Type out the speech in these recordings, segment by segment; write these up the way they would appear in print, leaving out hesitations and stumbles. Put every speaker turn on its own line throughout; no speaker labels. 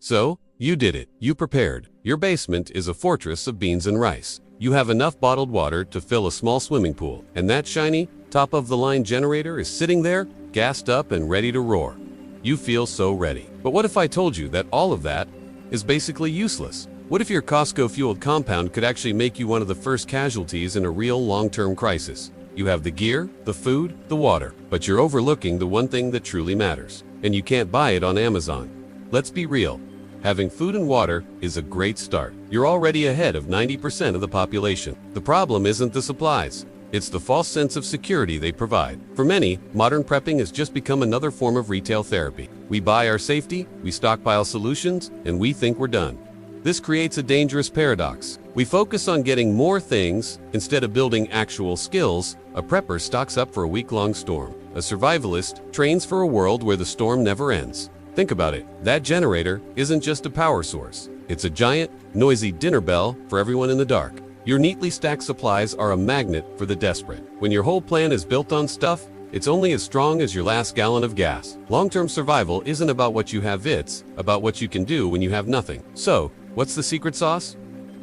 So, you did it. You prepared. Your basement is a fortress of beans and rice. You have enough bottled water to fill a small swimming pool, and that shiny, top-of-the-line generator is sitting there, gassed up and ready to roar. You feel so ready. But what if I told you that all of that is basically useless? What if your Costco-fueled compound could actually make you one of the first casualties in a real long-term crisis? You have the gear, the food, the water, but you're overlooking the one thing that truly matters, and you can't buy it on Amazon. Let's be real. Having food and water is a great start. You're already ahead of 90% of the population. The problem isn't the supplies. It's the false sense of security they provide. For many, modern prepping has just become another form of retail therapy. We buy our safety, we stockpile solutions, and we think we're done. This creates a dangerous paradox. We focus on getting more things instead of building actual skills. A prepper stocks up for a week-long storm. A survivalist trains for a world where the storm never ends. Think about it. That generator isn't just a power source. It's a giant, noisy dinner bell for everyone in the dark. Your neatly stacked supplies are a magnet for the desperate. When your whole plan is built on stuff, it's only as strong as your last gallon of gas. Long-term survival isn't about what you have, it's about what you can do when you have nothing. So, what's the secret sauce?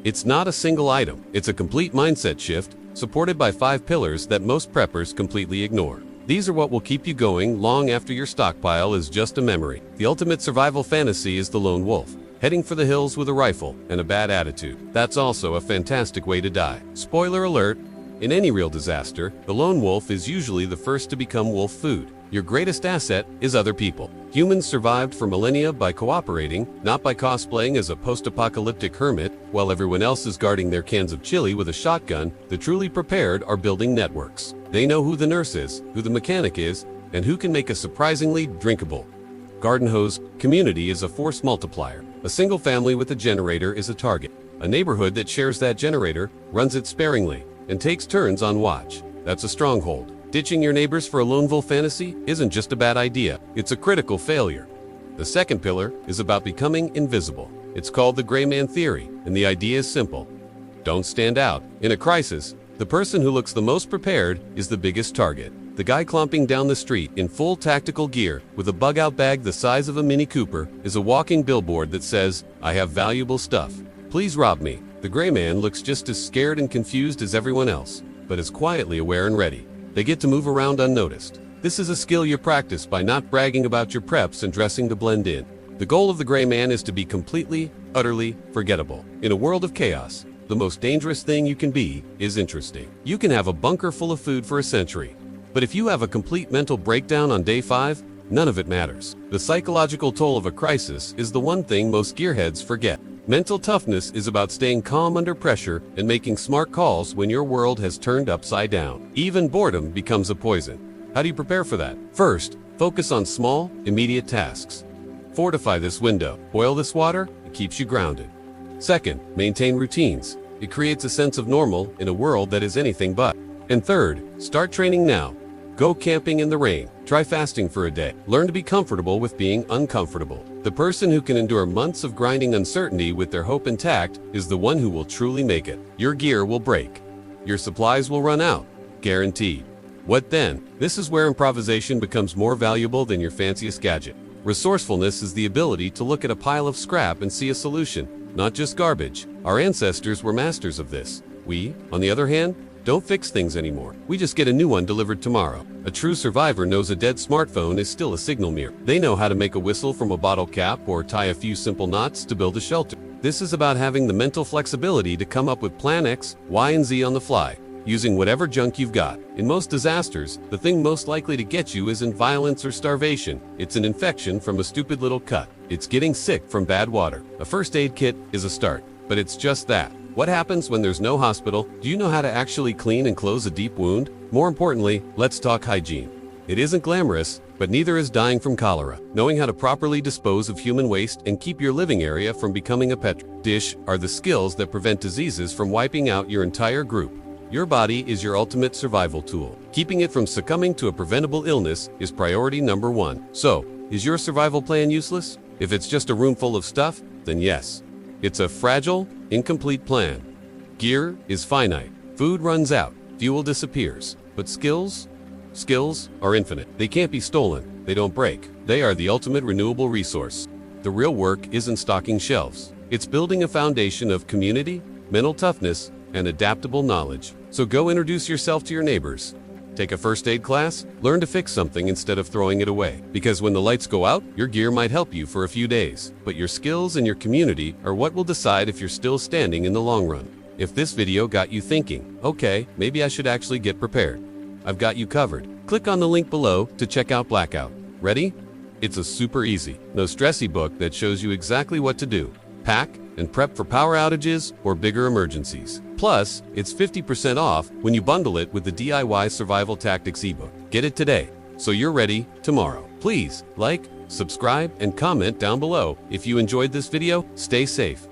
It's not a single item. It's a complete mindset shift, supported by 5 pillars that most preppers completely ignore. These are what will keep you going long after your stockpile is just a memory. The ultimate survival fantasy is the lone wolf, heading for the hills with a rifle and a bad attitude. That's also a fantastic way to die. Spoiler alert, in any real disaster, the lone wolf is usually the first to become wolf food. Your greatest asset is other people. Humans survived for millennia by cooperating, not by cosplaying as a post-apocalyptic hermit. While everyone else is guarding their cans of chili with a shotgun, the truly prepared are building networks. They know who the nurse is, who the mechanic is, and who can make a surprisingly drinkable garden hose. Community is a force multiplier. A single family with a generator is a target. A neighborhood that shares that generator runs it sparingly and takes turns on watch. That's a stronghold. Ditching your neighbors for a lone wolf fantasy isn't just a bad idea, it's a critical failure. The second pillar is about becoming invisible. It's called the gray man theory, and the idea is simple. Don't stand out. In a crisis, the person who looks the most prepared is the biggest target. The guy clomping down the street in full tactical gear with a bug-out bag the size of a Mini Cooper is a walking billboard that says, "I have valuable stuff. Please rob me." The gray man looks just as scared and confused as everyone else, but is quietly aware and ready. They get to move around unnoticed. This is a skill you practice by not bragging about your preps and dressing to blend in. The goal of the gray man is to be completely, utterly forgettable. In a world of chaos, the most dangerous thing you can be is interesting. You can have a bunker full of food for a century, but if you have a complete mental breakdown on day 5, none of it matters. The psychological toll of a crisis is the one thing most gearheads forget. Mental toughness is about staying calm under pressure and making smart calls when your world has turned upside down. Even boredom becomes a poison. How do you prepare for that? First, focus on small, immediate tasks. Fortify this window. Boil this water. It keeps you grounded. Second, maintain routines. It creates a sense of normal in a world that is anything but. And third, start training now. Go camping in the rain. Try fasting for a day. Learn to be comfortable with being uncomfortable. The person who can endure months of grinding uncertainty with their hope intact is the one who will truly make it. Your gear will break. Your supplies will run out. Guaranteed. What then? This is where improvisation becomes more valuable than your fanciest gadget. Resourcefulness is the ability to look at a pile of scrap and see a solution, not just garbage. Our ancestors were masters of this. We, on the other hand, don't fix things anymore. We just get a new one delivered tomorrow. A true survivor knows a dead smartphone is still a signal mirror. They know how to make a whistle from a bottle cap or tie a few simple knots to build a shelter. This is about having the mental flexibility to come up with plan X, Y, and Z on the fly, using whatever junk you've got. In most disasters, the thing most likely to get you isn't violence or starvation. It's an infection from a stupid little cut. It's getting sick from bad water. A first aid kit is a start, but it's just that. What happens when there's no hospital? Do you know how to actually clean and close a deep wound? More importantly, let's talk hygiene. It isn't glamorous, but neither is dying from cholera. Knowing how to properly dispose of human waste and keep your living area from becoming a petri dish are the skills that prevent diseases from wiping out your entire group. Your body is your ultimate survival tool. Keeping it from succumbing to a preventable illness is priority number 1. So, is your survival plan useless? If it's just a room full of stuff, then yes. It's a fragile, incomplete plan. Gear is finite. Food runs out. Fuel disappears. But skills? Skills are infinite. They can't be stolen. They don't break. They are the ultimate renewable resource. The real work isn't stocking shelves. It's building a foundation of community, mental toughness, and adaptable knowledge. So go introduce yourself to your neighbors. Take a first aid class, learn to fix something instead of throwing it away. Because when the lights go out, your gear might help you for a few days, but your skills and your community are what will decide if you're still standing in the long run. If this video got you thinking, okay, maybe I should actually get prepared, I've got you covered. Click on the link below to check out Blackout Ready? It's a super easy, no stressy book that shows you exactly what to do. Pack and prep for power outages or bigger emergencies. Plus, it's 50% off when you bundle it with the DIY Survival Tactics ebook. Get it today, so you're ready tomorrow. Please like, subscribe, and comment down below. If you enjoyed this video, stay safe.